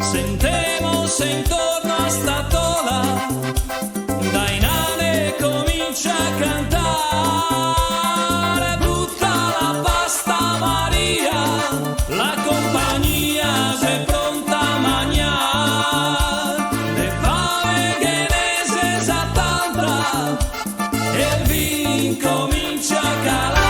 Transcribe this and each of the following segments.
Sentemos intorno a sta tola, dai nane comincia a cantare, butta la pasta Maria, la compagnia è pronta a mangiare, le fave che ne se sa tanta, e il vino comincia a calare.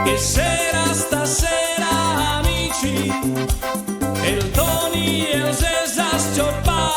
Che stasera amici, e il Tony e il Cesar Scioppà